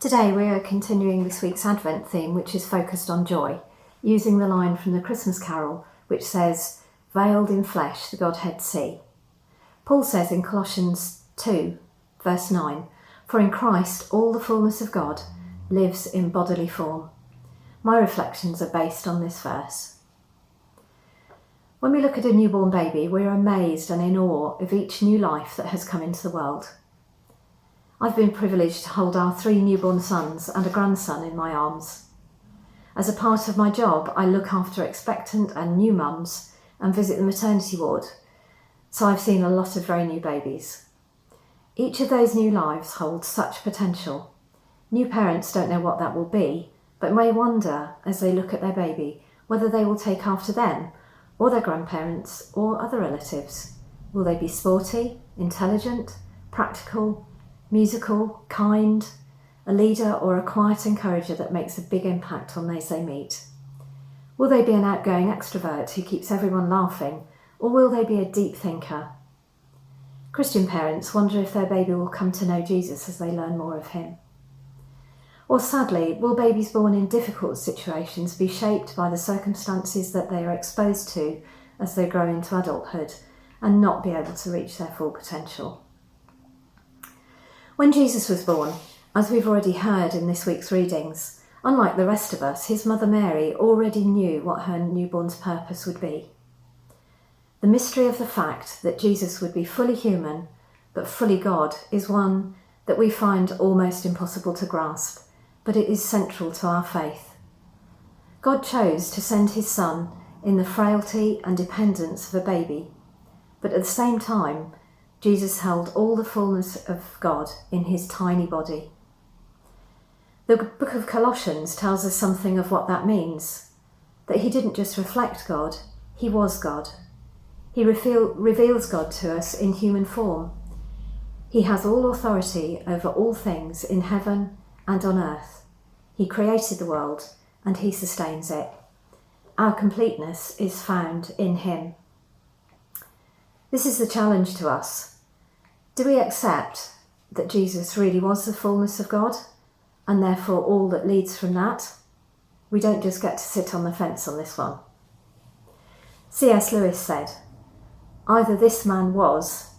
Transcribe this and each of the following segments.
Today we are continuing this week's Advent theme, which is focused on joy, using the line from the Christmas carol which says, "Veiled in flesh the Godhead see." Paul says in Colossians 2 verse 9, "For in Christ all the fullness of God lives in bodily form." My reflections are based on this verse. When we look at a newborn baby, we are amazed and in awe of each new life that has come into the world. I've been privileged to hold our 3 newborn sons and a grandson in my arms. As a part of my job, I look after expectant and new mums and visit the maternity ward, so I've seen a lot of very new babies. Each of those new lives holds such potential. New parents don't know what that will be, but may wonder as they look at their baby whether they will take after them or their grandparents or other relatives. Will they be sporty, intelligent, practical, musical, kind, a leader or a quiet encourager that makes a big impact on those they meet? Will they be an outgoing extrovert who keeps everyone laughing, or will they be a deep thinker? Christian parents wonder if their baby will come to know Jesus as they learn more of him. Or sadly, will babies born in difficult situations be shaped by the circumstances that they are exposed to as they grow into adulthood and not be able to reach their full potential? When Jesus was born, as we've already heard in this week's readings, unlike the rest of us, his mother Mary already knew what her newborn's purpose would be. The mystery of the fact that Jesus would be fully human but fully God is one that we find almost impossible to grasp, but it is central to our faith. God chose to send his Son in the frailty and dependence of a baby, but at the same time, Jesus held all the fullness of God in his tiny body. The book of Colossians tells us something of what that means, that he didn't just reflect God, he was God. He reveals God to us in human form. He has all authority over all things in heaven and on earth. He created the world and he sustains it. Our completeness is found in him. This is the challenge to us. Do we accept that Jesus really was the fullness of God and therefore all that leads from that? We don't just get to sit on the fence on this one. C.S. Lewis said, "Either this man was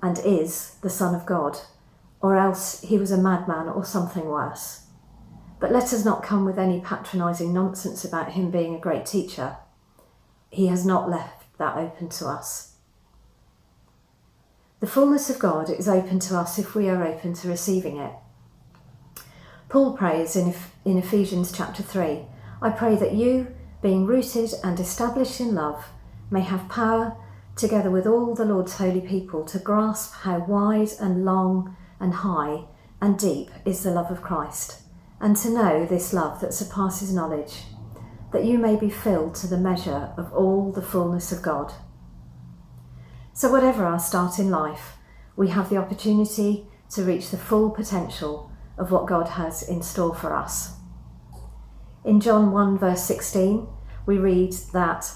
and is the Son of God, or else he was a madman or something worse. But let us not come with any patronising nonsense about him being a great teacher. He has not left that open to us." The fullness of God is open to us if we are open to receiving it. Paul prays in Ephesians chapter 3, "I pray that you, being rooted and established in love, may have power, together with all the Lord's holy people, to grasp how wide and long and high and deep is the love of Christ, and to know this love that surpasses knowledge, that you may be filled to the measure of all the fullness of God." So whatever our start in life, we have the opportunity to reach the full potential of what God has in store for us. In John 1 verse 16, we read that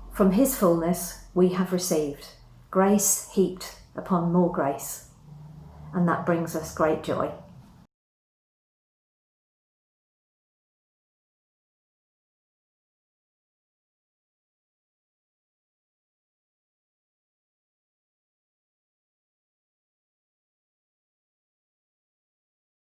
from his fullness we have received grace heaped upon more grace, and that brings us great joy.